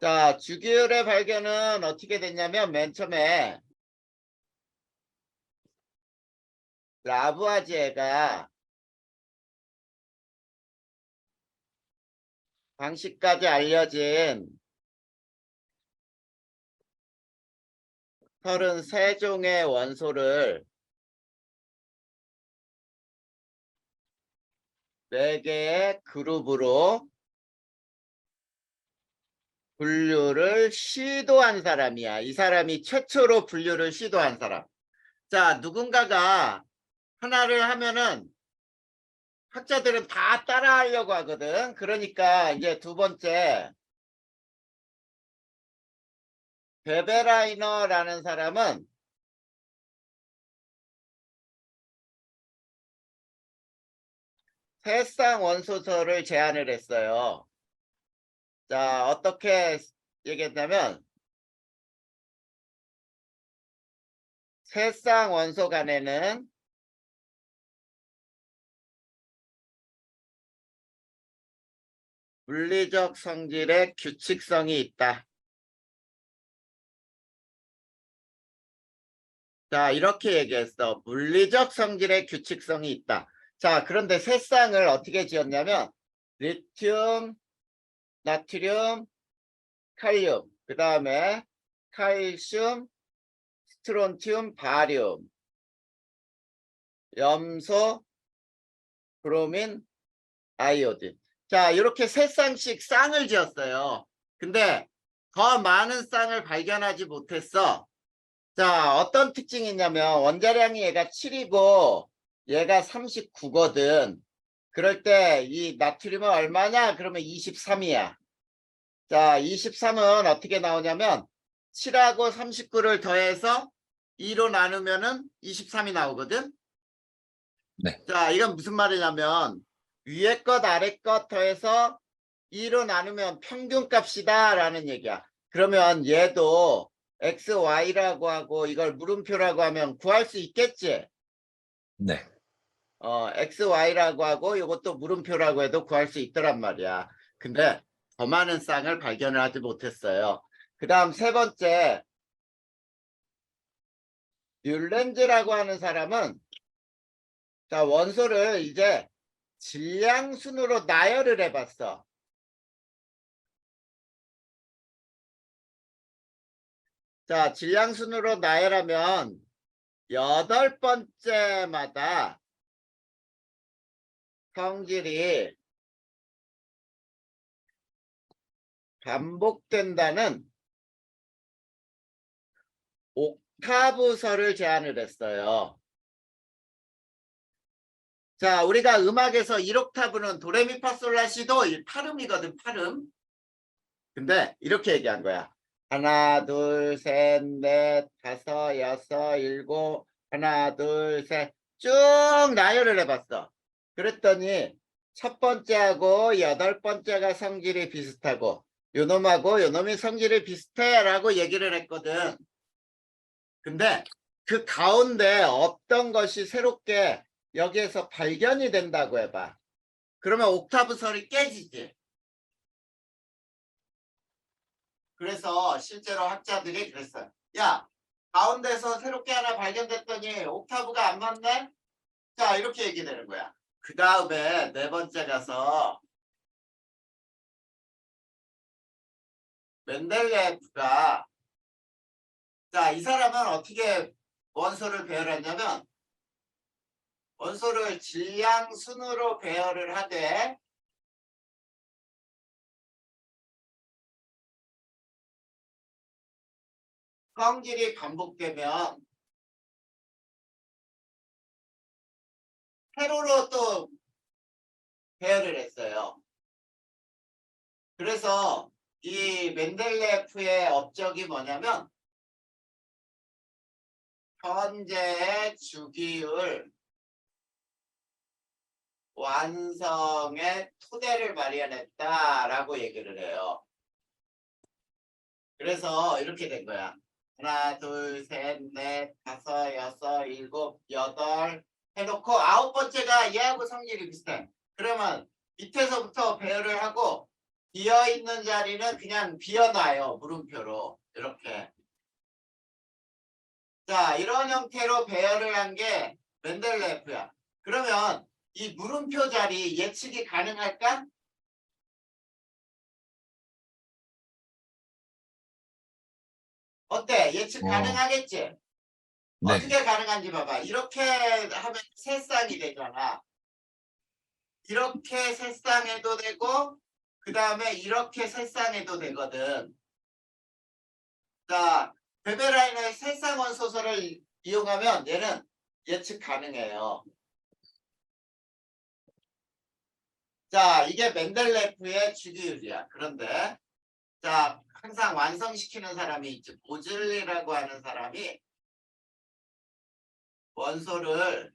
자, 주기율의 발견은 어떻게 됐냐면 맨 처음에 라부아지에가 당시까지 알려진 33종의 원소를 4개의 그룹으로 분류를 시도한 사람이야. 이 사람이 최초로 분류를 시도한 사람. 자, 누군가가 하나를 하면은 학자들은 다 따라하려고 하거든. 그러니까 이제 두 번째 베베라이너라는 사람은 세쌍 원소설을 제안을 했어요. 자, 어떻게 얘기했냐면 세쌍 원소 간에는 물리적 성질의 규칙성이 있다. 자, 이렇게 얘기했어. 물리적 성질의 규칙성이 있다. 자, 그런데 세쌍을 어떻게 지었냐면 리튬, 나트륨, 칼륨, 그 다음에 칼슘, 스트론튬, 바륨, 염소, 브로민, 아이오딘. 자, 이렇게 세 쌍씩 쌍을 지었어요. 근데 더 많은 쌍을 발견하지 못했어. 자, 어떤 특징이 있냐면 원자량이 얘가 7이고 얘가 39거든. 그럴 때 이 나트륨은 얼마냐? 그러면 23이야. 자, 23은 어떻게 나오냐면 7하고 39를 더해서 2로 나누면은 23이 나오거든. 네. 자, 이건 무슨 말이냐면 위에 것 아래 것 더해서 2로 나누면 평균값이다 라는 얘기야. 그러면 얘도 x, y라고 하고 이걸 물음표라고 하면 구할 수 있겠지? 네. x, y라고 하고 이것도 물음표라고 해도 구할 수 있더란 말이야. 근데 더 많은 쌍을 발견을 하지 못했어요. 그 다음 세 번째 뮬렌즈라고 하는 사람은 자, 원소를 이제 질량순으로 나열을 해봤어. 자, 질량순으로 나열하면 8번째마다 성질이 반복된다는 옥타브설을 제안을 했어요. 자, 우리가 음악에서 1옥타브는 도레미파솔라시도 8음이거든, 8음. 근데 이렇게 얘기한 거야. 하나, 둘, 셋, 넷, 다섯, 여섯, 일곱, 하나, 둘, 셋, 쭉 나열을 해봤어. 그랬더니 첫 번째하고 8번째가 성질이 비슷하고 요놈하고 요놈이 성질이 비슷해 라고 얘기를 했거든. 근데 그 가운데 어떤 것이 새롭게 여기에서 발견이 된다고 해봐. 그러면 옥타브설이 깨지지. 그래서 실제로 학자들이 그랬어요. 야, 가운데서 새롭게 하나 발견됐더니 옥타브가 안 맞네? 자, 이렇게 얘기되는 거야. 그 다음에 네 번째 가서 멘델레프가 자, 이 사람은 어떻게 원소를 배열했냐면 원소를 질량순으로 배열을 하되 성질이 반복되면 세로로 또 배열을 했어요. 그래서 이 멘델레프의 업적이 뭐냐면 현재의 주기율 완성의 토대를 마련했다라고 얘기를 해요. 그래서 이렇게 된 거야. 하나, 둘, 셋, 넷, 다섯, 여섯, 일곱, 여덟 해놓고 9번째가 얘하고 성질이 비슷해. 그러면 밑에서부터 배열을 하고 비어 있는 자리는 그냥 비워놔요. 물음표로 이렇게. 자, 이런 형태로 배열을 한 게 맨델레프야. 그러면 이 물음표 자리 예측이 가능할까? 어때? 예측 어, 가능하겠지? 네. 어떻게 가능한지 봐봐. 이렇게 하면 세 쌍이 되잖아. 이렇게 세 쌍해도 되고 그 다음에 이렇게 세 쌍해도 되거든. 자, 베베라인의 세 쌍원 소설을 이용하면 얘는 예측 가능해요. 자, 이게 맨델레프의 주기율이야. 그런데 자, 항상 완성시키는 사람이 있지. 보즐리라고 하는 사람이 원소를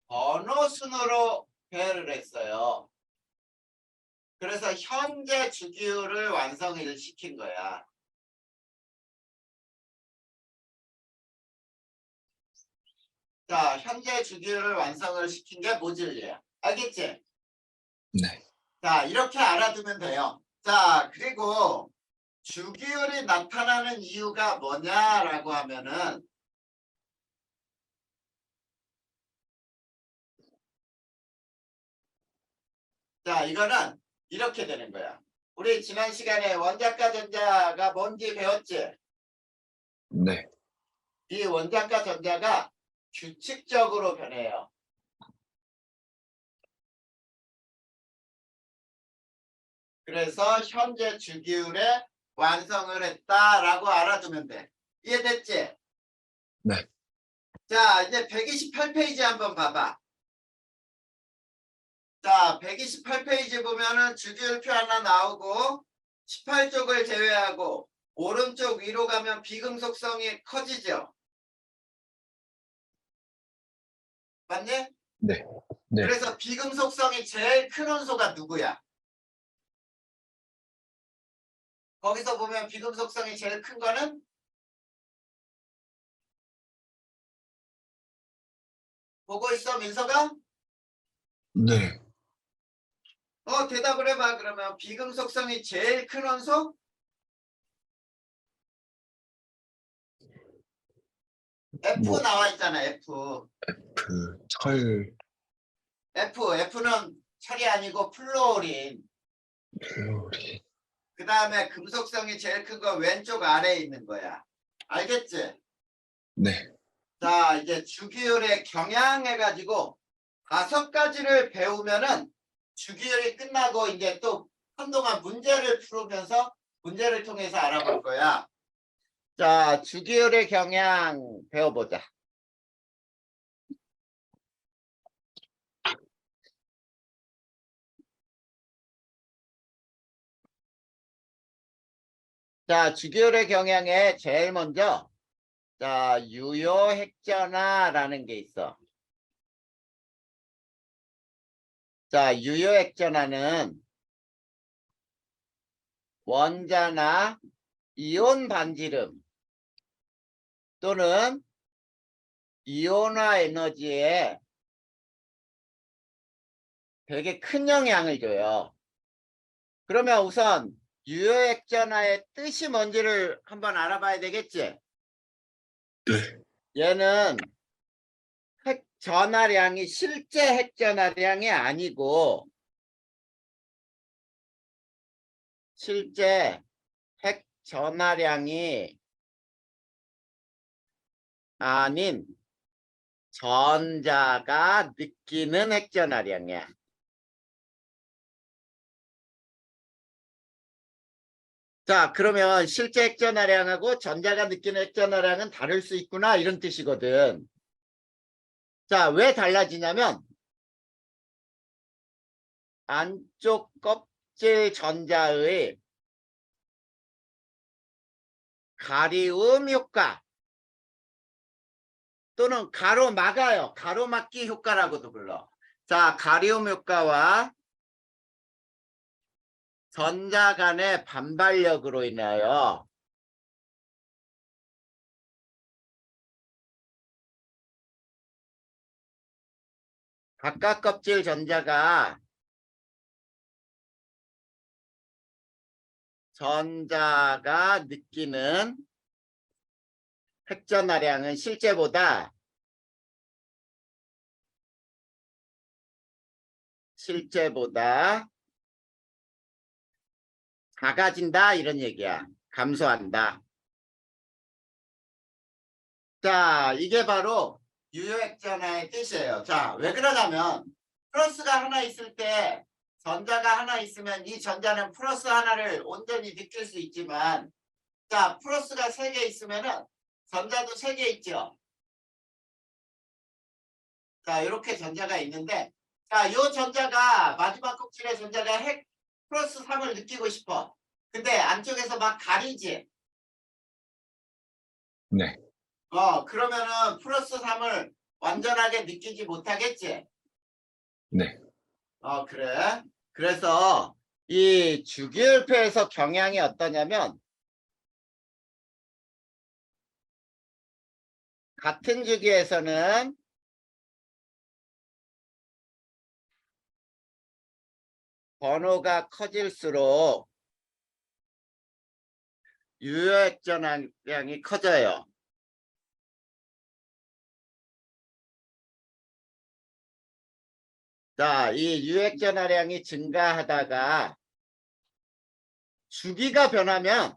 번호 순으로 배열을 했어요. 그래서 현재 주기율을 완성을 시킨 거야. 자, 현재 주기율을 완성을 시킨 게 모질리야. 알겠지? 네. 자, 이렇게 알아두면 돼요. 자, 그리고 주기율이 나타나는 이유가 뭐냐라고 하면은 자, 이거는 이렇게 되는 거야. 우리 지난 시간에 원자과 전자가 뭔지 배웠지? 네. 이 원자과 전자가 규칙적으로 변해요. 그래서 현재 주기율에 완성을 했다라고 알아두면 돼. 이해됐지? 네. 자, 이제 128페이지 한번 봐봐. 자, 128페이지 보면은 주기율표 하나 나오고 18쪽을 제외하고 오른쪽 위로 가면 비금속성이 커지죠. 맞니? 네. 네. 그래서 비금속성이 제일 큰 원소가 누구야? 거기서 보면 비금속성이 제일 큰 거는 보고 있어, 민서가? 네. 대답을 해봐. 그러면 비금속성이 제일 큰 원소? F 뭐, 나와 있잖아, F. 철, F는 철이 아니고 플로린. 플로리. 그 다음에 금속성이 제일 큰 거 왼쪽 아래에 있는 거야. 알겠지? 네. 자, 이제 주기율에 경향해가지고 5가지를 배우면은 주기율이 끝나고 이제 또 한동안 문제를 풀으면서 문제를 통해서 알아볼 거야. 자, 주기율의 경향 배워보자. 자, 주기율의 경향에 제일 먼저 자, 유효핵전화라는 게 있어. 자, 유효핵전화는 원자나 이온 반지름 또는 이온화 에너지에 되게 큰 영향을 줘요. 그러면 우선 유효핵전화의 뜻이 뭔지를 한번 알아봐야 되겠지? 네. 얘는 핵 전하량이 실제 핵 전하량이 아니고 실제 핵 전하량이 아닌 전자가 느끼는 핵 전하량이야. 자, 그러면 실제 핵 전하량하고 전자가 느끼는 핵 전하량은 다를 수 있구나 이런 뜻이거든. 자, 왜 달라지냐면 안쪽 껍질 전자의 가리움 효과 또는 가로막아요. 가로막기 효과라고도 불러. 자, 가리움 효과와 전자 간의 반발력으로 인하여 바깥 껍질 전자가 전자가 느끼는 핵전하량은 실제보다 작아진다 이런 얘기야. 감소한다. 자, 이게 바로 유효액전하의 뜻이에요. 자, 왜 그러냐면 플러스가 하나 있을 때 전자가 하나 있으면 이 전자는 플러스 하나를 온전히 느낄 수 있지만, 자, 플러스가 3개 있으면은 전자도 3개 있죠. 자, 이렇게 전자가 있는데, 자, 요 전자가 마지막 꼭지의 전자가 핵 플러스 3을 느끼고 싶어. 근데 안쪽에서 막 가리지. 네. 그러면은 플러스 3을 완전하게 느끼지 못하겠지. 네. 그래. 그래서 이 주기율표에서 경향이 어떠냐면, 같은 주기에서는 번호가 커질수록 유효액전하량이 커져요. 자, 이 유효액전하량이 증가하다가 주기가 변하면,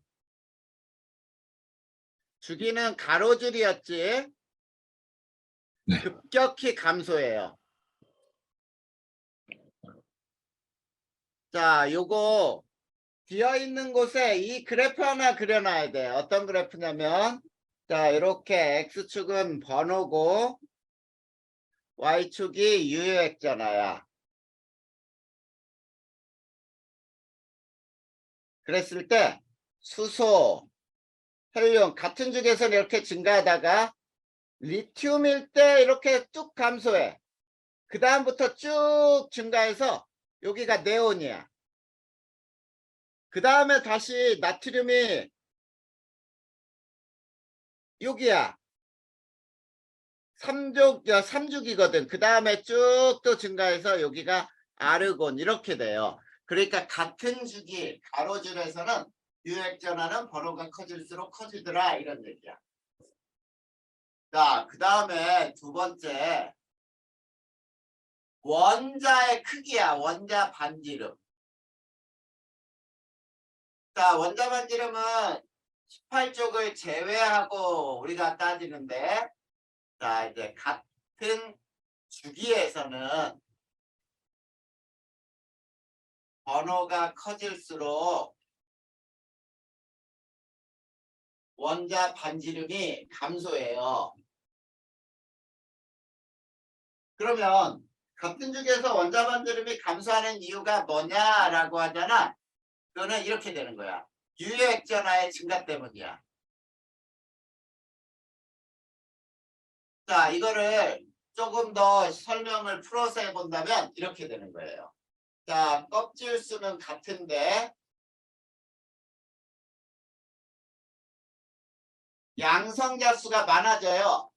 주기는 가로줄이었지, 네. 급격히 감소해요. 자, 요거 비어있는 곳에 이 그래프 하나 그려놔야 돼. 어떤 그래프냐면, 자, 이렇게 X축은 번호고 Y축이 유효액전하야. 그랬을 때 수소, 헬륨 같은 중에서는 이렇게 증가하다가 리튬일 때 이렇게 쭉 감소해. 그 다음부터 쭉 증가해서 여기가 네온이야. 그 다음에 다시 나트륨이 여기야. 3죽이거든. 그 다음에 쭉 또 증가해서 여기가 아르곤 이렇게 돼요. 그러니까 같은 주기 가로줄에서는 유액전하는 번호가 커질수록 커지더라 이런 얘기야. 자, 그 다음에 두 번째 원자의 크기야. 원자 반지름. 자, 원자 반지름은 18쪽을 제외하고 우리가 따지는데, 자, 이제 같은 주기에서는 번호가 커질수록 원자 반지름이 감소해요. 그러면 같은 주기에서 원자 반지름이 감소하는 이유가 뭐냐라고 하잖아. 그거는 이렇게 되는 거야. 유효액전하의 증가 때문이야. 자, 이거를 조금 더 설명을 풀어서 해본다면 이렇게 되는 거예요. 자, 껍질 수는 같은데 양성자 수가 많아져요.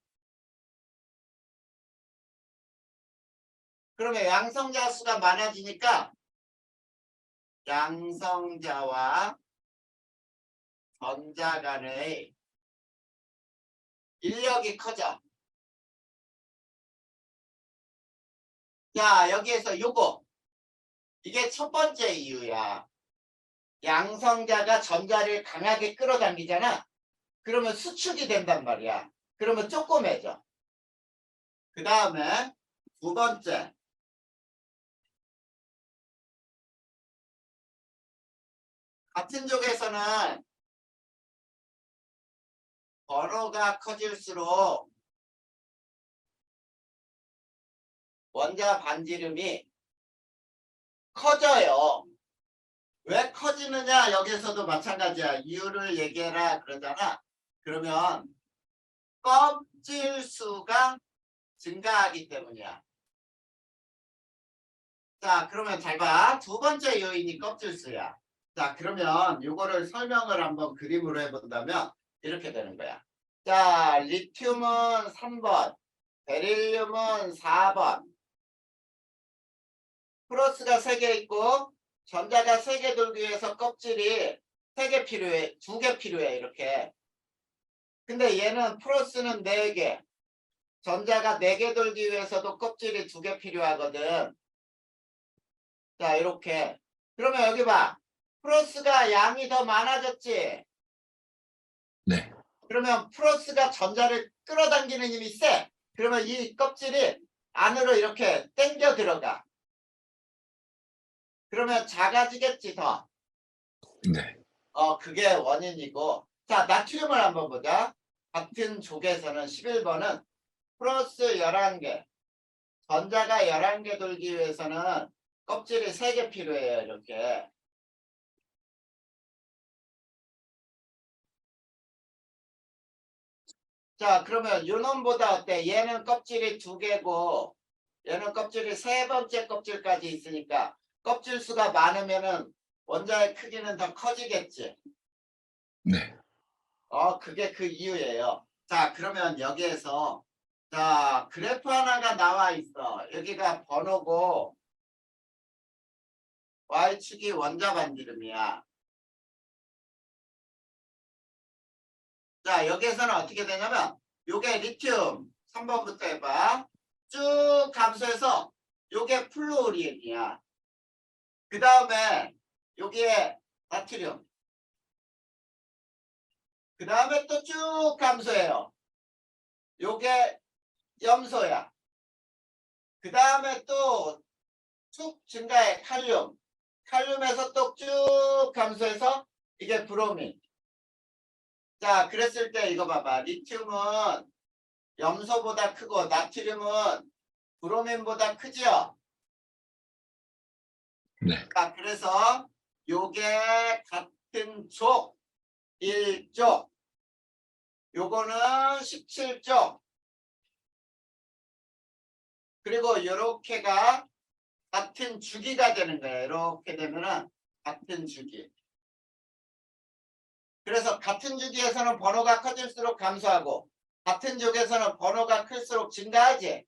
그러면 양성자 수가 많아지니까 양성자와 전자 간의 인력이 커져. 자, 여기에서 요거 이게 첫 번째 이유야. 양성자가 전자를 강하게 끌어당기잖아. 그러면 수축이 된단 말이야. 그러면 조그매져. 그 다음에 두 번째, 같은 쪽에서는 번호가 커질수록 원자 반지름이 커져요. 왜 커지느냐? 여기서도 마찬가지야. 이유를 얘기해라 그러잖아. 그러면 껍질 수가 증가하기 때문이야. 자, 그러면 잘 봐. 두 번째 요인이 껍질 수야. 자, 그러면 이거를 설명을 한번 그림으로 해본다면 이렇게 되는 거야. 자, 리튬은 3번, 베릴륨은 4번. 플러스가 3개 있고 전자가 3개 돌기 위해서 껍질이 3개 필요해, 2개 필요해 이렇게. 근데 얘는 플러스는 4개, 전자가 4개 돌기 위해서도 껍질이 2개 필요하거든. 자 이렇게. 그러면 여기 봐, 플러스가 양이 더 많아졌지. 네. 그러면 플러스가 전자를 끌어당기는 힘이 세. 그러면 이 껍질이 안으로 이렇게 당겨 들어가. 그러면 작아지겠지 더. 네. 그게 원인이고. 자, 나트륨을 한번 보자. 같은 족에서는 11번은 플러스 11개, 전자가 11개 돌기 위해서는 껍질이 3개 필요해요 이렇게. 자, 그러면 요놈보다 어때? 얘는 껍질이 2개고 얘는 껍질이 3번째 껍질까지 있으니까 껍질 수가 많으면은 원자의 크기는 더 커지겠지. 네. 그게 그 이유예요. 자, 그러면 여기에서 자, 그래프 하나가 나와 있어. 여기가 번호고 Y축이 원자 반지름이야. 자, 여기에서는 어떻게 되냐면 요게 리튬 3번부터 해봐. 쭉 감소해서 요게 플루오리엔이야. 그 다음에 여기에 나트륨. 그 다음에 또 쭉 감소해요. 요게 염소야. 그 다음에 또 쭉 증가해 칼륨. 칼륨에서 또 쭉 감소해서 이게 브로민. 자, 그랬을 때 이거 봐봐. 리튬은 염소보다 크고 나트륨은 브로민보다 크지요. 네. 자, 그래서 요게 같은 족 1족, 요거는 17족, 그리고 요렇게가 같은 주기가 되는 거예요. 이렇게 되면은 같은 주기. 그래서 같은 주기에서는 번호가 커질수록 감소하고 같은 족에서는 번호가 클수록 증가하지.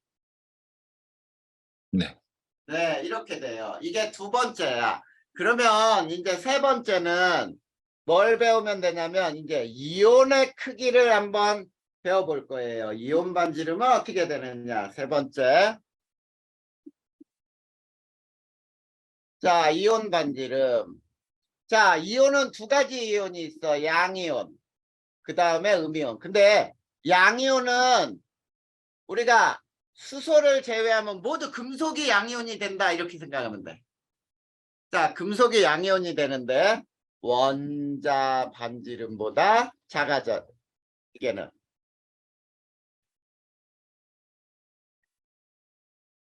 네. 네, 이렇게 돼요. 이게 2번째야. 그러면 이제 3번째는 뭘 배우면 되냐면 이제 이온의 크기를 한번 배워볼 거예요. 이온 반지름은 어떻게 되느냐. 3번째. 자, 이온 반지름. 자, 이온은 2가지 이온이 있어. 양이온. 그 다음에 음이온. 근데 양이온은 우리가 수소를 제외하면 모두 금속이 양이온이 된다. 이렇게 생각하면 돼. 자, 금속이 양이온이 되는데 원자 반지름보다 작아져. 이게는.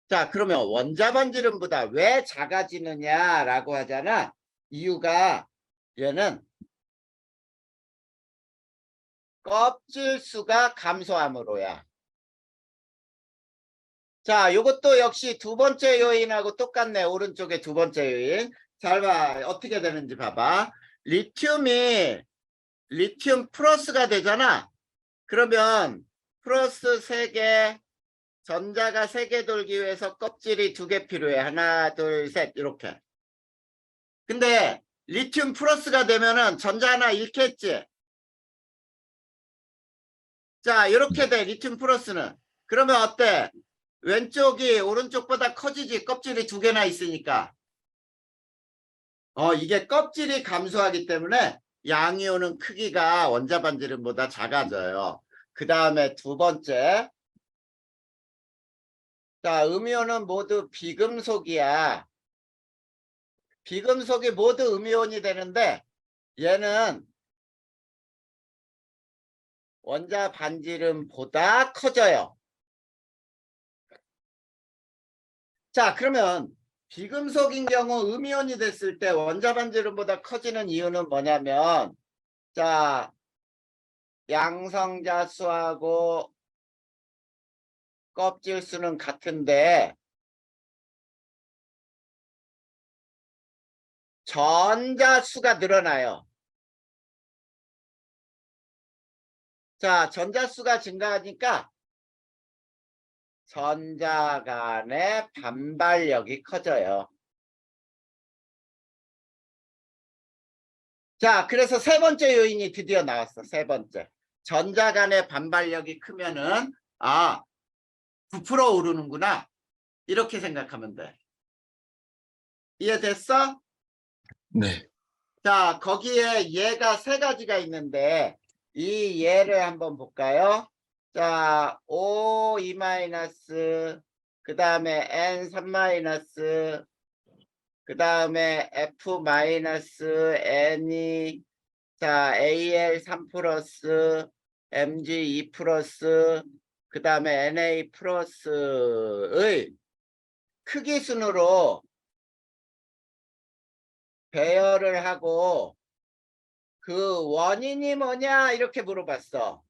자, 그러면 원자 반지름보다 왜 작아지느냐라고 하잖아. 이유가 얘는 껍질 수가 감소함으로야. 자, 요것도 역시 2번째 요인하고 똑같네. 오른쪽에 2번째 요인. 잘 봐. 어떻게 되는지 봐봐. 리튬이 리튬 플러스가 되잖아. 그러면 플러스 3개, 전자가 3개 돌기 위해서 껍질이 2개 필요해. 하나, 둘, 셋 이렇게. 근데 리튬 플러스가 되면은 전자 하나 잃겠지. 자, 이렇게 돼. 리튬 플러스는. 그러면 어때? 왼쪽이 오른쪽보다 커지지. 껍질이 2개나 있으니까. 이게 껍질이 감소하기 때문에 양이온은 크기가 원자 반지름보다 작아져요. 그 다음에 2번째. 자, 음이온은 모두 비금속이야. 비금속이 모두 음이온이 되는데 얘는 원자 반지름보다 커져요. 자, 그러면 비금속인 경우 음이온이 됐을 때 원자 반지름보다 커지는 이유는 뭐냐면, 자, 양성자 수하고 껍질 수는 같은데 전자 수가 늘어나요. 자, 전자 수가 증가하니까 전자 간의 반발력이 커져요. 자, 그래서 세 번째 요인이 드디어 나왔어. 세 번째. 전자 간의 반발력이 크면은 9% 오르는구나. 이렇게 생각하면 돼. 이해됐어? 네. 자, 거기에 얘가 세 가지가 있는데 이 얘를 한번 볼까요? 자, O, E 마이너스, 그 다음에 N 3 마이너스, 그 다음에 F 마이너스, N이, 자, AL 3 플러스, MG 2 플러스, 그 다음에 NA 플러스의 크기 순으로 배열을 하고 그 원인이 뭐냐 이렇게 물어봤어.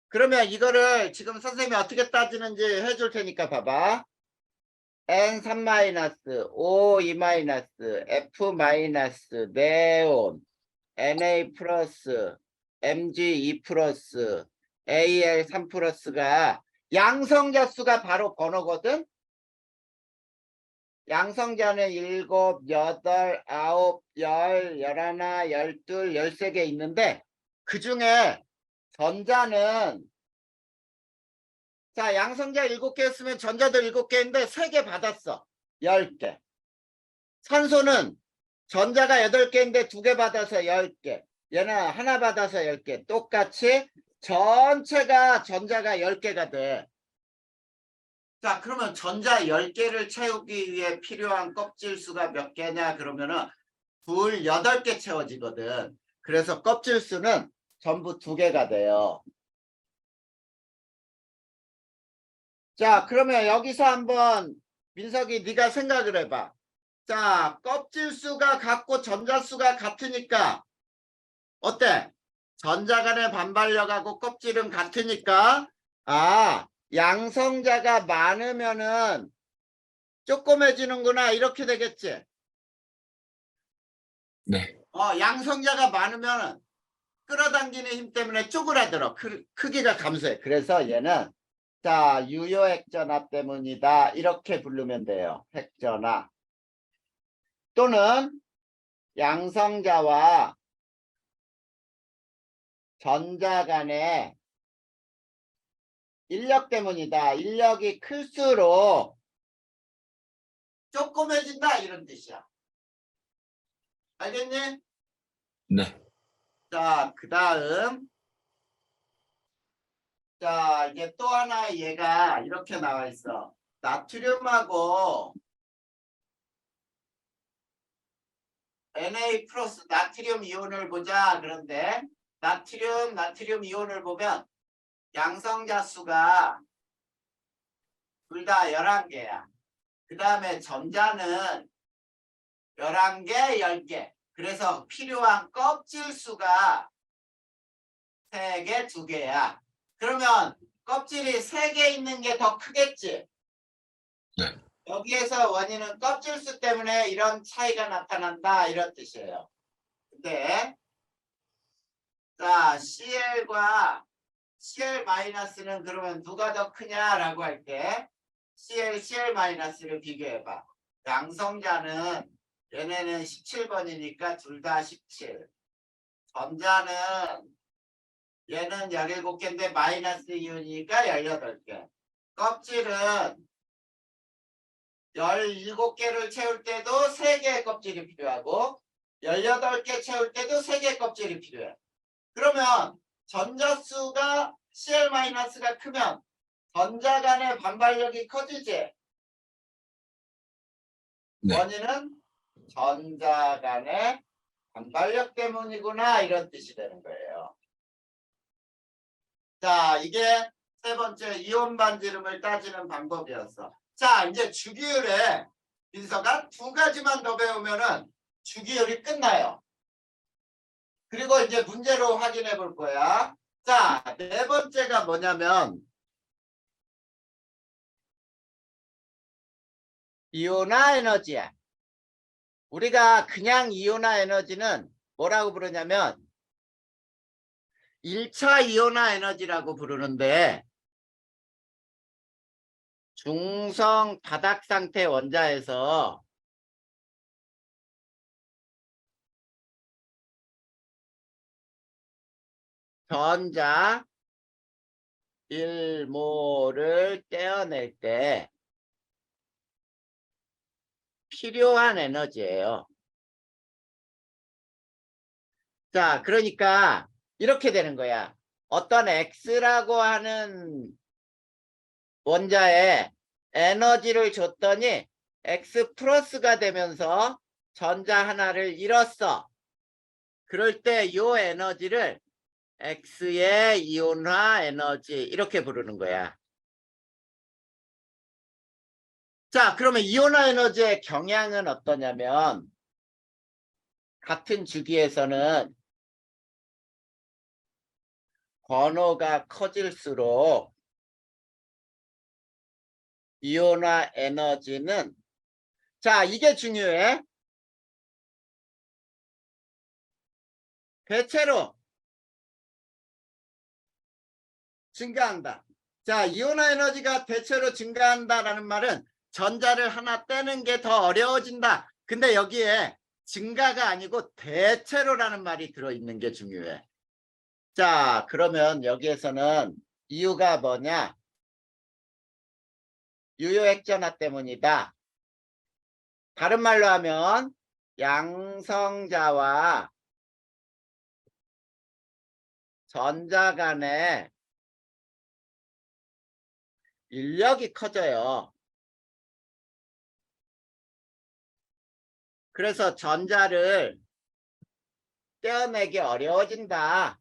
그러면 이거를 지금 선생님이 어떻게 따지는지 해줄 테니까 봐봐. N 3 마이너스, O 2 마이너스, F 마이너스, 네온, NA 플러스, MG 2 플러스, AL 3 플러스가 양성자 수가 바로 번호거든. 양성자는 7, 8, 9, 10, 11, 12, 13개 있는데 그 중에 전자는 자 양성자 7개였으면 전자도 7개인데 3개 받았어. 10개. 산소는 전자가 8개인데 2개 받아서 10개. 얘는 하나 받아서 10개. 똑같이 전체가 전자가 10개가 돼. 자, 그러면 전자 10개를 채우기 위해 필요한 껍질 수가 몇 개냐? 그러면은 둘 8개 채워지거든. 그래서 껍질 수는 전부 2개가 돼요. 자, 그러면 여기서 한번 민석이 네가 생각을 해봐. 자, 껍질 수가 같고 전자 수가 같으니까 어때? 전자 간의 반발력하고 껍질은 같으니까 양성자가 많으면은 조그매지는구나 이렇게 되겠지. 네. 양성자가 많으면 끌어당기는 힘 때문에 쪼그라들어. 크기가 감소해. 그래서 얘는 자 유효 핵전화 때문이다 이렇게 부르면 돼요. 핵전화. 또는 양성자와 전자 간의 인력 때문이다. 인력이 클수록 조그매진다 이런 뜻이야. 알겠니? 네. 자, 그 다음 자 이게 또 하나 얘가 이렇게 나와 있어. 나트륨하고 Na 플러스 나트륨 이온을 보자. 그런데 나트륨 이온을 보면 양성자 수가 둘 다 11개야. 그 다음에 전자는 11개, 10개. 그래서 필요한 껍질 수가 3개, 2개야. 그러면 껍질이 3개 있는 게 더 크겠지? 네. 여기에서 원인은 껍질 수 때문에 이런 차이가 나타난다 이런 뜻이에요. 근데 자 CL과 CL-는 그러면 누가 더 크냐라고 할 때 CL-를 비교해봐. 양성자는 얘네는 17번이니까 둘 다 17. 전자는 얘는 17개인데 마이너스 이온이니까 18개. 껍질은 17개를 채울 때도 3개의 껍질이 필요하고 18개 채울 때도 3개의 껍질이 필요해. 그러면 전자수가 CL-가 크면 전자 간의 반발력이 커지지. 네. 원인은 전자 간의 반발력 때문이구나 이런 뜻이 되는 거예요. 자, 이게 세 번째 이온 반지름을 따지는 방법이었어. 자, 이제 주기율에 민서가 2가지만 더 배우면은 주기율이 끝나요. 그리고 이제 문제로 확인해 볼 거야. 자, 네 번째가 뭐냐면 이온화 에너지야. 우리가 그냥 이온화 에너지는 뭐라고 부르냐면 1차 이온화 에너지라고 부르는데 중성 바닥 상태 원자에서 전자 1몰을 떼어낼 때 필요한 에너지예요. 자, 그러니까 이렇게 되는 거야. 어떤 X라고 하는 원자에 에너지를 줬더니 X 플러스가 되면서 전자 하나를 잃었어. 그럴 때 이 에너지를 X의 이온화 에너지 이렇게 부르는 거야. 자, 그러면 이온화 에너지의 경향은 어떠냐면 같은 주기에서는 번호가 커질수록 이온화 에너지는 자, 이게 중요해. 대체로 증가한다. 자, 이온화 에너지가 대체로 증가한다라는 말은 전자를 하나 떼는 게 더 어려워진다. 근데 여기에 증가가 아니고 대체로라는 말이 들어있는 게 중요해. 자, 그러면 여기에서는 이유가 뭐냐? 유효액전화 때문이다. 다른 말로 하면 양성자와 전자 간의 인력이 커져요. 그래서 전자를 떼어내기 어려워진다.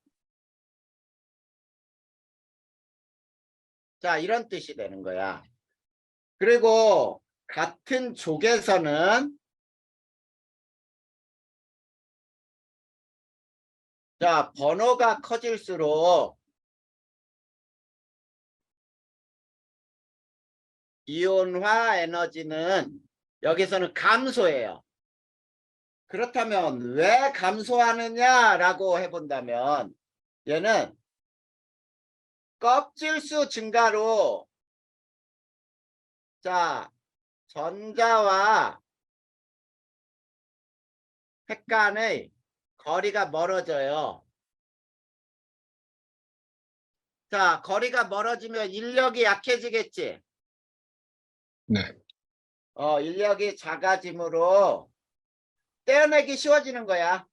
자, 이런 뜻이 되는 거야. 그리고 같은 족에서는 자, 번호가 커질수록 이온화 에너지는 여기서는 감소해요. 그렇다면 왜 감소하느냐라고 해본다면 얘는 껍질수 증가로 자, 전자와 핵 간의 거리가 멀어져요. 자, 거리가 멀어지면 인력이 약해지겠지. 네. 인력이 작아지므로 떼어내기 쉬워지는 거야.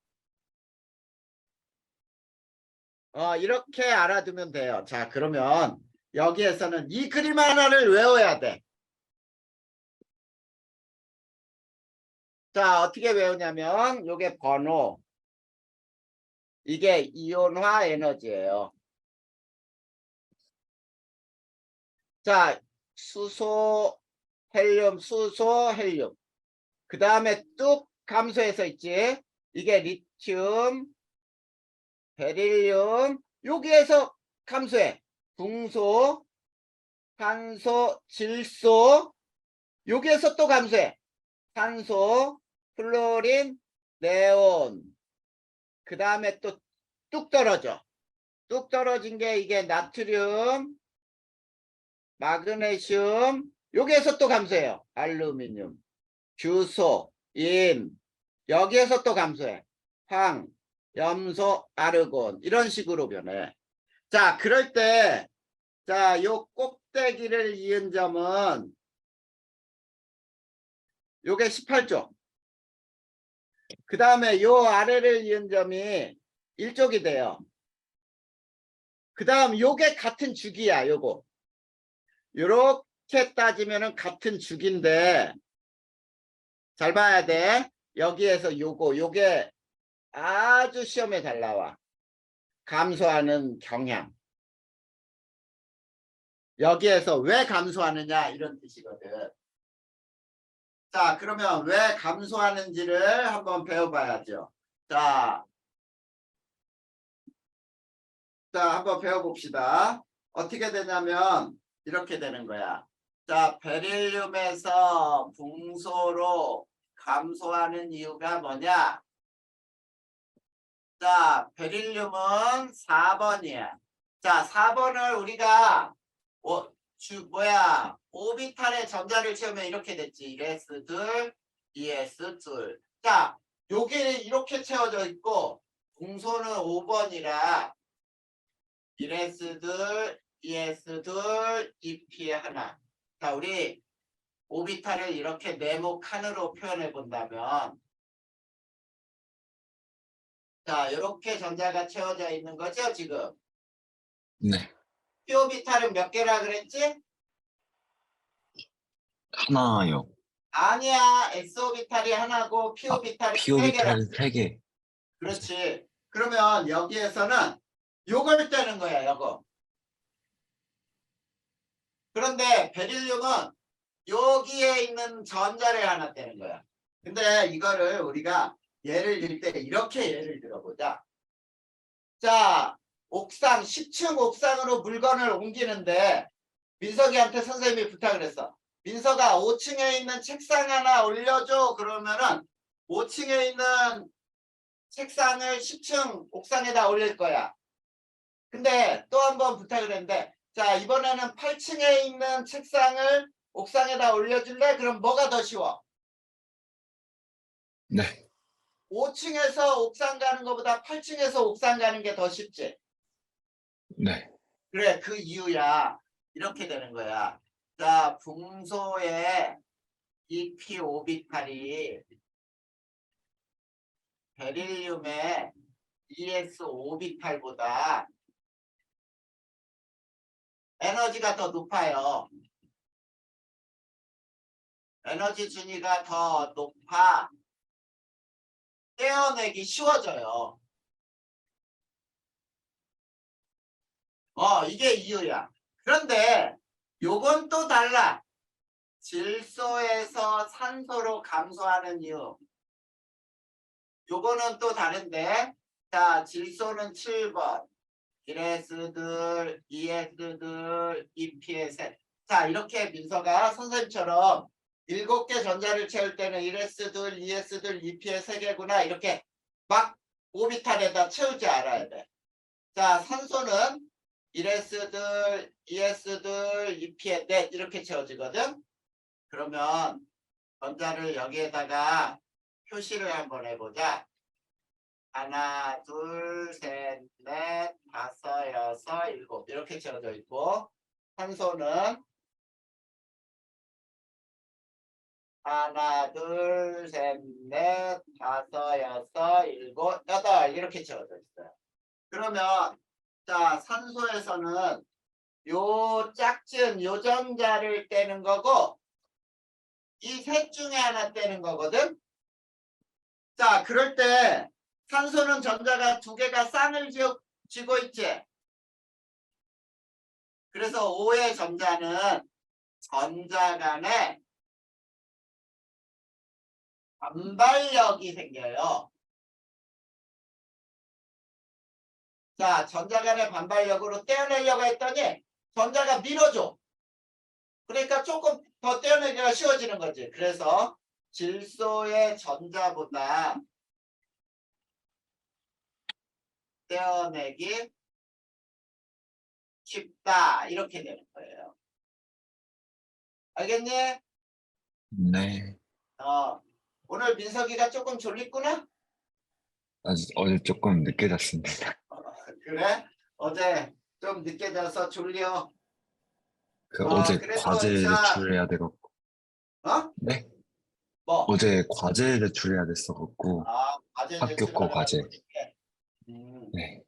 이렇게 알아두면 돼요. 자, 그러면 여기에서는 이 그림 하나를 외워야 돼. 자, 어떻게 외우냐면 요게 번호, 이게 이온화 에너지예요. 자, 수소, 헬륨, 수소, 헬륨. 그 다음에 뚝 감소해서 있지. 이게 리튬, 베릴륨. 여기에서 감소해. 붕소, 탄소, 질소. 여기에서 또 감소해. 산소, 플로린, 네온. 그 다음에 또 뚝 떨어져. 뚝 떨어진 게 이게 나트륨, 마그네슘. 여기에서 또 감소해요. 알루미늄, 규소, 인. 여기에서 또 감소해. 황, 염소, 아르곤. 이런 식으로 변해. 자, 그럴 때, 자, 요 꼭대기를 이은 점은 요게 18쪽. 그 다음에 요 아래를 이은 점이 1쪽이 돼요. 그 다음 요게 같은 주기야, 요거. 요렇게 따지면은 같은 주기인데, 잘 봐야 돼. 여기에서 요게 아주 시험에 잘 나와. 감소하는 경향. 여기에서 왜 감소하느냐 이런 뜻이거든. 자, 그러면 왜 감소하는지를 한번 배워봐야죠. 자, 한번 배워봅시다. 어떻게 되냐면 이렇게 되는 거야. 자, 베릴륨에서 붕소로 감소하는 이유가 뭐냐? 자, 베릴륨은 4번이야. 자, 4번을 우리가 오비탈의 전자를 채우면 이렇게 됐지. 1s2, 2s2. 자, 요게 이렇게 채워져 있고 공소는 5번이라 1s 둘, 2s 둘, 2p 하나. 자, 우리 오비탈을 이렇게 네모 칸으로 표현해 본다면, 자, 이렇게 전자가 채워져 있는 거죠, 지금. 네. p 오비탈은 몇 개라 그랬지? 하나요. 아니야. s 오비탈이 하나고 p 아, 오비탈이 p 세 개라. 오비탈 3개. 그렇지. 그러면 여기에서는 요걸 떼는 거야, 요거. 그런데 베릴륨은 여기에 있는 전자를 하나 떼는 거야. 근데 이거를 우리가 예를 들 때 이렇게 예를 들어보자. 자, 옥상, 10층 옥상으로 물건을 옮기는데 민석이한테 선생님이 부탁을 했어. 민석아, 5층에 있는 책상 하나 올려줘. 그러면은 5층에 있는 책상을 10층 옥상에다 올릴 거야. 근데 또 한 번 부탁을 했는데, 자, 이번에는 8층에 있는 책상을 옥상에다 올려줄래? 그럼 뭐가 더 쉬워? 네. 5층에서 옥상 가는 것보다 8층에서 옥상 가는 게 더 쉽지. 네. 그래, 그 이유야. 이렇게 되는 거야. 자, 붕소의 EP 오비탈이 베릴륨의 ES 오비탈보다 에너지가 더 높아요. 에너지 준위가 더 높아 떼어내기 쉬워져요. 이게 이유야. 그런데 요건 또 달라. 질소에서 산소로 감소하는 이유. 요거는 또 다른데. 자, 질소는 7번. 1S들, 2S들, 2P의 자, 이렇게 민서가 선생님처럼 7개 전자를 채울 때는 1S들, 2S들, 2P의 3개구나. 이렇게 막 오비탈에다 채우지 알아야 돼. 자, 산소는 1S들, 2S들, 2P의 넷 이렇게 채워지거든. 그러면 전자를 여기에다가 표시를 한번 해보자. 하나, 둘, 셋, 넷, 다섯, 여섯, 일곱 이렇게 채워져 있고 산소는 하나, 둘, 셋, 넷, 다섯, 여섯, 일곱, 여덟 이렇게 채워져 있어요. 그러면 자, 산소에서는 요 짝지은 요 전자를 떼는 거고 이 셋 중에 하나 떼는 거거든. 자, 그럴 때 산소는 전자가 2개가 쌍을 쥐고 있지. 그래서 O의 전자는 전자 간에 반발력이 생겨요. 자, 전자 간의 반발력으로 떼어내려고 했더니 전자가 밀어줘. 그러니까 조금 더 떼어내기가 쉬워지는 거지. 그래서 질소의 전자보다 떼어내기 쉽다. 이렇게 되는 거예요. 알겠니? 네. 오늘 민석이가 조금 졸립구나? 아직 어제 조금 늦게 잤습니다. 그래? 어제 좀 늦게 자서 졸려. 어제 그래도 과제 자, 제출해야 돼갖고. 어? 네? 뭐? 어제 과제 제출해야 됐어갖고. 과제 학교 거 제출하느라고 과제. 그렇게. 음, 네.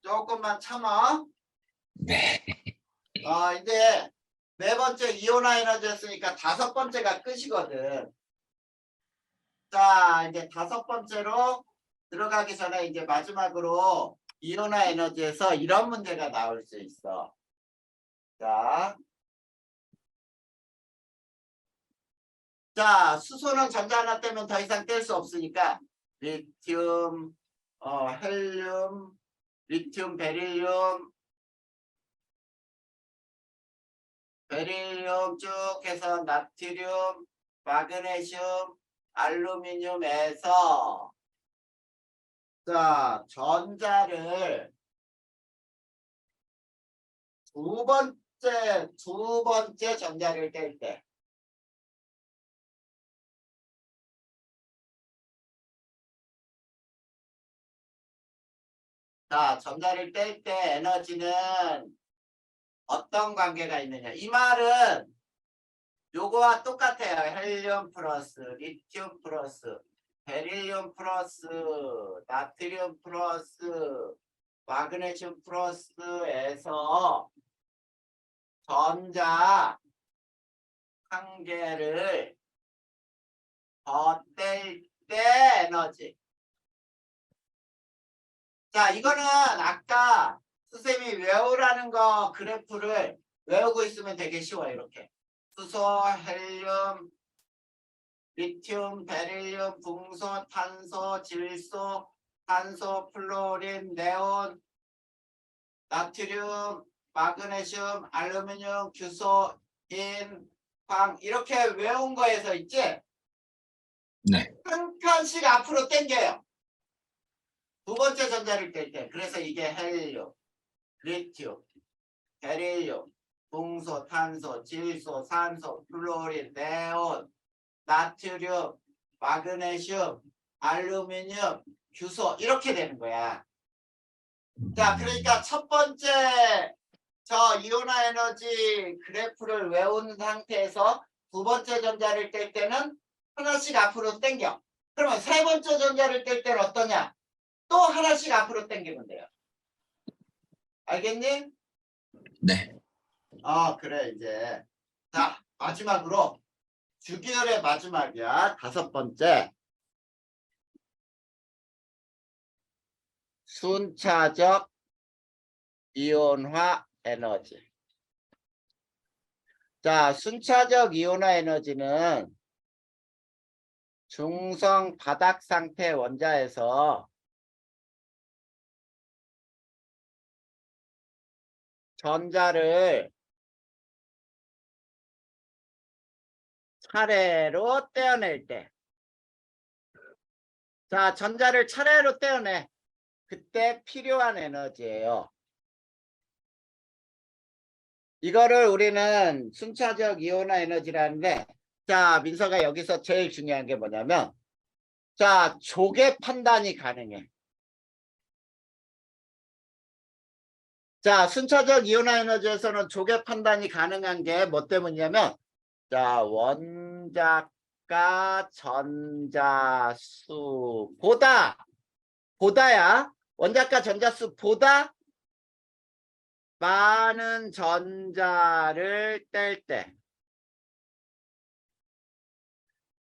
조금만 참아. 네. 이제 네 번째 이온화 에너지였으니까 5번째가 끝이거든. 자, 이제 5번째로 들어가기 전에 이제 마지막으로 이온화 에너지에서 이런 문제가 나올 수 있어. 자, 수소는 전자 하나 떼면 더 이상 뗄 수 없으니까 리튬, 헬륨, 리튬, 베릴륨 쭉 해서 나트륨, 마그네슘, 알루미늄에서 자, 전자를 두 번째 전자를 뗄 때. 자, 전자를 뗄 때 에너지는 어떤 관계가 있느냐. 이 말은 요거와 똑같아요. 헬륨 플러스, 리튬 플러스, 베릴륨 플러스, 나트륨 플러스, 마그네슘 플러스에서 전자 한 개를 더 뗄 때 에너지. 자, 이거는 아까 선생님이 외우라는 거 그래프를 외우고 있으면 되게 쉬워요. 이렇게. 수소, 헬륨, 리튬, 베릴륨, 붕소, 탄소, 질소, 탄소, 플로린, 네온, 나트륨, 마그네슘, 알루미늄, 규소, 인, 광 이렇게 외운 거에서 있지? 네. 한 칸씩 앞으로 당겨요. 두 번째 전자를 뗄 때. 그래서 이게 헬륨, 리튬, 베릴륨, 붕소, 탄소, 질소, 산소, 플로린, 네온, 나트륨, 마그네슘, 알루미늄, 규소 이렇게 되는 거야. 자, 그러니까 첫 번째 저 이온화 에너지 그래프를 외운 상태에서 두 번째 전자를 뗄 때는 하나씩 앞으로 당겨. 그러면 세 번째 전자를 뗄 때는 어떠냐? 또 하나씩 앞으로 당기면 돼요. 알겠니? 네. 그래 이제. 자, 마지막으로 주기율의 마지막이야. 다섯 번째. 순차적 이온화 에너지. 자, 순차적 이온화 에너지는 중성 바닥 상태 원자에서 전자를 차례로 떼어낼 때. 자, 전자를 차례로 떼어내. 그때 필요한 에너지예요. 이거를 우리는 순차적 이온화 에너지라는데, 자, 민서가 여기서 제일 중요한 게 뭐냐면, 자, 조개 판단이 가능해. 자, 순차적 이온화 에너지에서는 조개 판단이 가능한 게 뭐 때문이냐면, 자, 원자가 전자수보다야 원자가 전자수보다 많은 전자를 뗄 때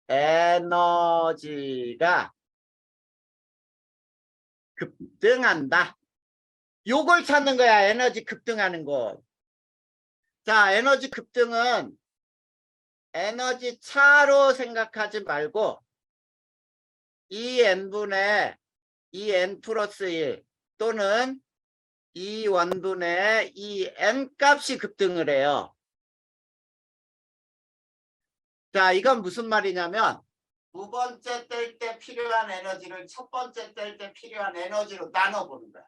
에너지가 급등한다. 요걸 찾는 거야. 에너지 급등하는 거. 자, 에너지 급등은 에너지 차로 생각하지 말고 N분의 N 플러스 1 또는 N분의 N 값이 급등을 해요. 자, 이건 무슨 말이냐면 두 번째 뗄 때 필요한 에너지를 첫 번째 뗄 때 필요한 에너지로 나눠보는 거야.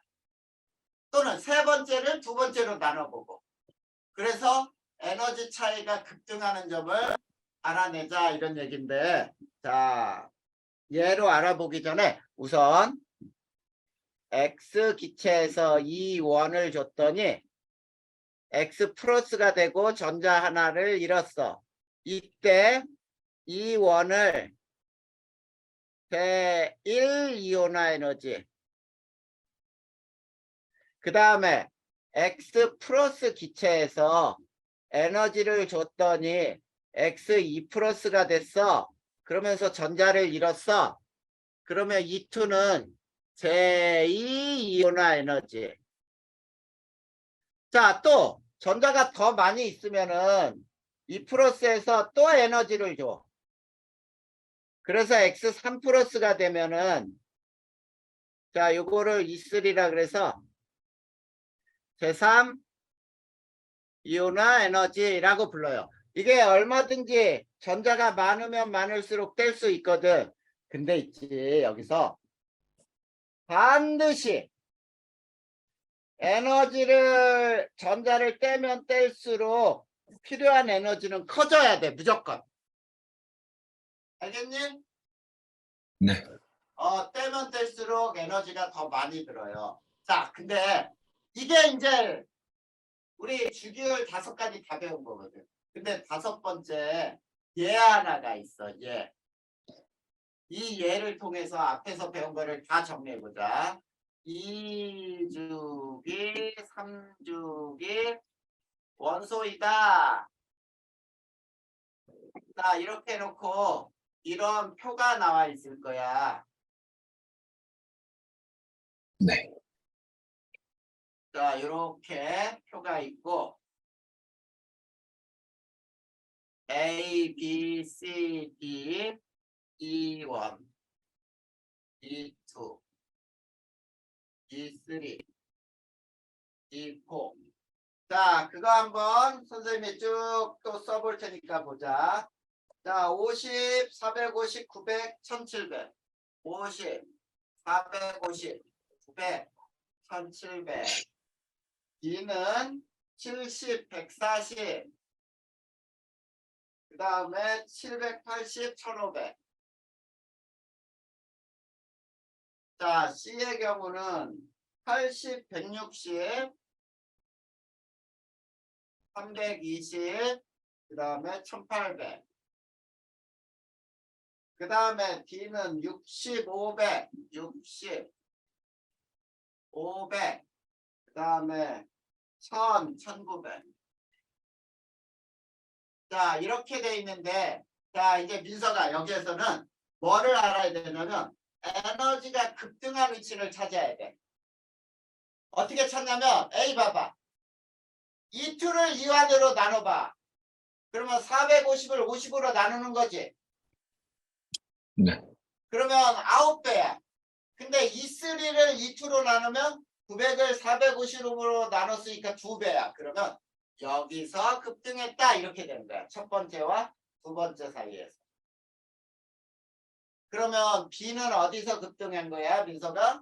또는 세 번째를 두 번째로 나눠보고. 그래서 에너지 차이가 급등하는 점을 알아내자 이런 얘기인데, 자, 얘로 알아보기 전에 우선 X 기체에서 이 원을 줬더니 X 플러스가 되고 전자 하나를 잃었어. 이때 이 원을 제1 이온화 에너지, 그 다음에 X 플러스 기체에서 에너지를 줬더니 X2 플러스가 됐어. 그러면서 전자를 잃었어. 그러면 E2는 제2 이온화 에너지. 자, 또 전자가 더 많이 있으면은 E 플러스에서 또 에너지를 줘. 그래서 X3 플러스가 되면은, 자, 요거를 E3라 그래서 제3 이온화 에너지라고 불러요. 이게 얼마든지 전자가 많으면 많을수록 뗄 수 있거든. 근데 있지, 여기서 반드시 전자를 떼면 뗄수록 필요한 에너지는 커져야 돼, 무조건. 알겠니? 네. 떼면 뗄수록 에너지가 더 많이 들어요. 자, 근데 이게 이제 우리 주기율 5가지 다 배운 거거든. 근데 5번째 예 하나가 있어. 예. 이 예를 통해서 앞에서 배운 거를 다 정리해보자. 2주기, 3주기 원소이다. 자, 이렇게 해놓고 이런 표가 나와 있을 거야. 네. 자, 이렇게 표가 있고 A, B, C, D, E1, E2, E3, E4. 자, 그거 한번 선생님이 쭉 또 써볼 테니까 보자. 자, 50, 450, 900, 1700. 50, 450, 900, 1700. D는 70, 140. 그 다음에 780, 1500. 자, C의 경우는 80, 160, 320, 그 다음에 1800. 그 다음에 D는 60, 500, 60, 500. 그 다음에 1000, 1900. 자, 이렇게 돼 있는데, 자, 이제 민서가 여기에서는 뭐를 알아야 되냐면, 에너지가 급등한 위치를 찾아야 돼. 어떻게 찾냐면, A 봐봐. 이 투를 이완으로 나눠봐. 그러면 450을 50으로 나누는 거지. 네. 그러면 9배야. 근데 E3를 2투로 나누면 900을 450으로 나눴으니까 2배야. 그러면 여기서 급등했다. 이렇게 되는 거야. 첫 번째와 두 번째 사이에서. 그러면 B는 어디서 급등한 거야, 민서가?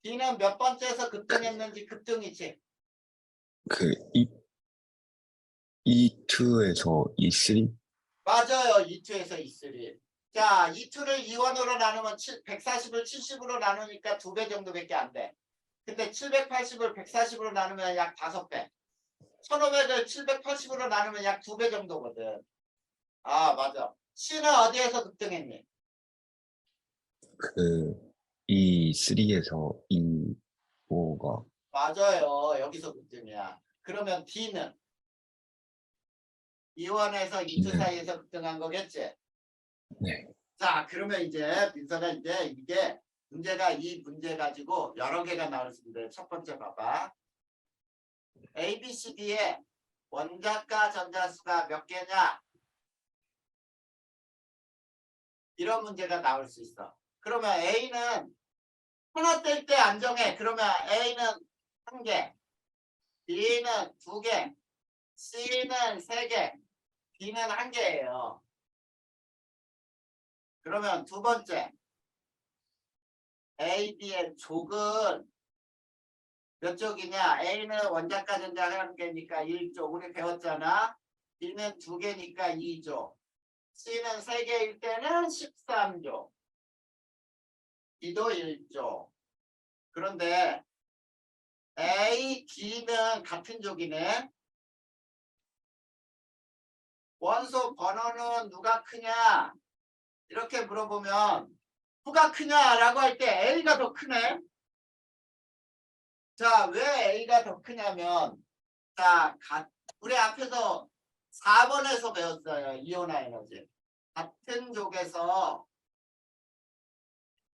B는 몇 번째에서 급등했는지 급등이지. 그 E2에서 E3? 맞아요. E2에서 E3. 자, E2를 2원으로 나누면 140을 70으로 나누니까 2배 정도밖에 안 돼. 근데 780을 140으로 나누면 약 5배. 1500을 780으로 나누면 약 2배 정도거든. 아, 맞아. C는 어디에서 급등했니? 그 E3에서 E4가 맞아요. 여기서 급등이야. 그러면 D는 2원에서 E2 D는 사이에서 급등한 거겠지? 네. 자, 그러면 이제 민서가 이제 이게 문제가 이 문제 가지고 여러 개가 나올 수 있는데 첫 번째 봐봐. A, B, C, D의 원자과 전자수가 몇 개냐? 이런 문제가 나올 수 있어. 그러면 A는 하나 뗄 때 안정해. 그러면 A는 1개, B는 2개, C는 3개, D는 1개예요. 그러면 두 번째 A, B의 족은 몇 쪽이냐? A는 원자과 전자가 1개니까 1쪽. 우리 배웠잖아. B는 2개니까 2쪽. C는 3개일 때는 13쪽. D도 1쪽. 그런데 A, D는 같은 족이네. 원소 번호는 누가 크냐? 이렇게 물어보면 누가 크냐라고 할 때 A가 더 크네. 자, 왜 A가 더 크냐면 자, 우리 앞에서 4번에서 배웠어요. 이온화 에너지. 같은 족에서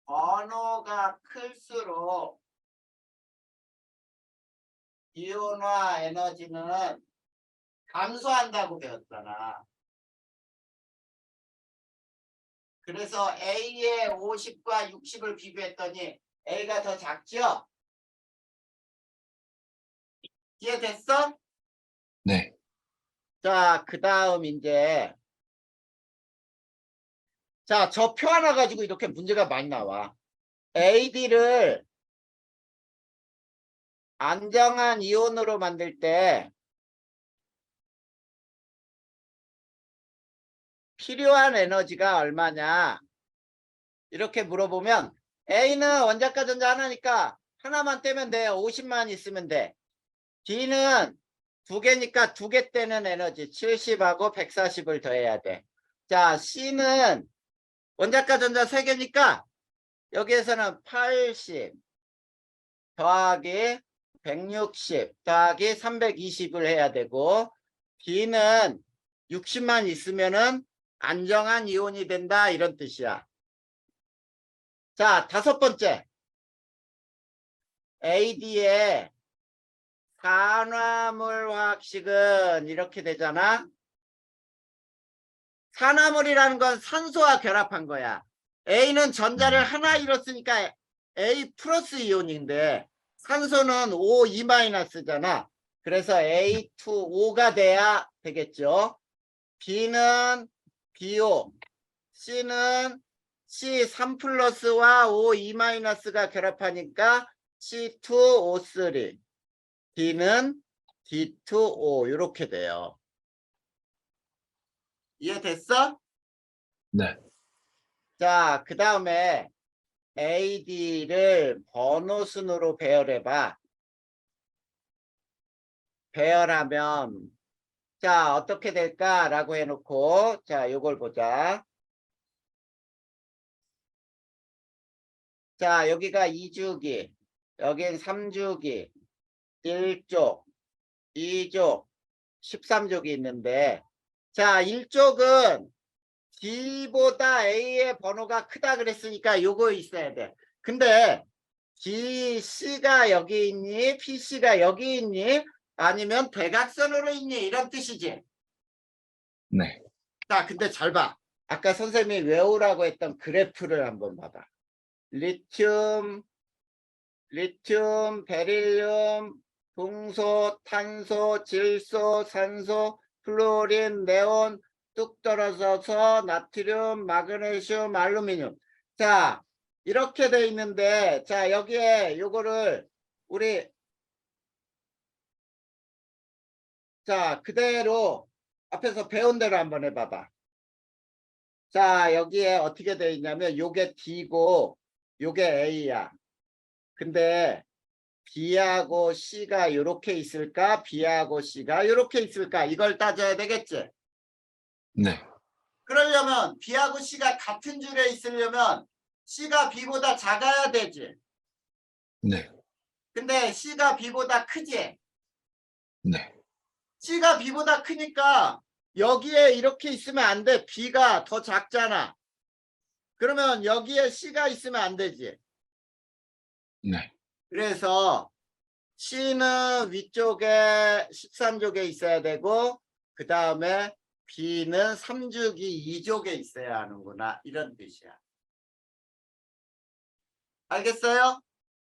번호가 클수록 이온화 에너지는 감소한다고 배웠잖아. 그래서 A의 50과 60을 비교했더니 A가 더 작죠? 이해됐어? 네. 자, 그 다음 이제 자, 저 표 하나 가지고 이렇게 문제가 많이 나와. AD를 안정한 이온으로 만들 때 필요한 에너지가 얼마냐 이렇게 물어보면 A는 원자과 전자 하나니까 하나만 떼면 돼요. 50만 있으면 돼. B는 두 개니까 두 개 떼는 에너지 70하고 140을 더해야 돼. 자, C는 원자과 전자 세 개니까 여기에서는 80 더하기 160 더하기 320을 해야 되고, D는 60만 있으면은 안정한 이온이 된다 이런 뜻이야. 자, 다섯 번째. AD의 산화물 화학식은 이렇게 되잖아. 산화물이라는 건 산소와 결합한 거야. A는 전자를 하나 잃었으니까 A 플러스 이온인데 산소는 O2-잖아. 그래서 A2O가 돼야 되겠죠. B는 BO, C는 C3 플러스와 O2-가 결합하니까 C2O3, D는 D2O 이렇게 돼요. 이해됐어? 네. 자, 그 다음에 AD를 번호 순으로 배열해봐. 배열하면 자 어떻게 될까라고 해놓고 자 요걸 보자. 자 여기가 2주기, 여긴 3주기, 1족, 2족, 13족이 있는데, 자 1족은 D보다 A의 번호가 크다 그랬으니까 요거 있어야 돼. 근데 D, C가 여기 있니? PC가 여기 있니? 아니면 대각선으로 있니? 이런 뜻이지. 네. 자, 근데 잘 봐. 아까 선생님이 외우라고 했던 그래프를 한번 봐봐. 리튬, 베릴륨, 동소, 탄소, 질소, 산소, 플루오린, 네온, 뚝 떨어져서 나트륨, 마그네슘, 알루미늄. 자, 이렇게 돼 있는데, 자, 여기에 요거를 우리 자, 그대로 앞에서 배운 대로 한번 해봐봐. 자, 여기에 어떻게 돼 있냐면 요게 D고 요게 A야. 근데 B하고 C가 이렇게 있을까? B하고 C가 이렇게 있을까? 이걸 따져야 되겠지? 네. 그러려면 B하고 C가 같은 줄에 있으려면 C가 B보다 작아야 되지. 네. 근데 C가 B보다 크지? 네. C가 B보다 크니까 여기에 이렇게 있으면 안 돼. B가 더 작잖아. 그러면 여기에 C가 있으면 안 되지. 네. 그래서 C는 위쪽에 13족에 있어야 되고, 그 다음에 B는 3주기 2족에 있어야 하는구나. 이런 뜻이야. 알겠어요?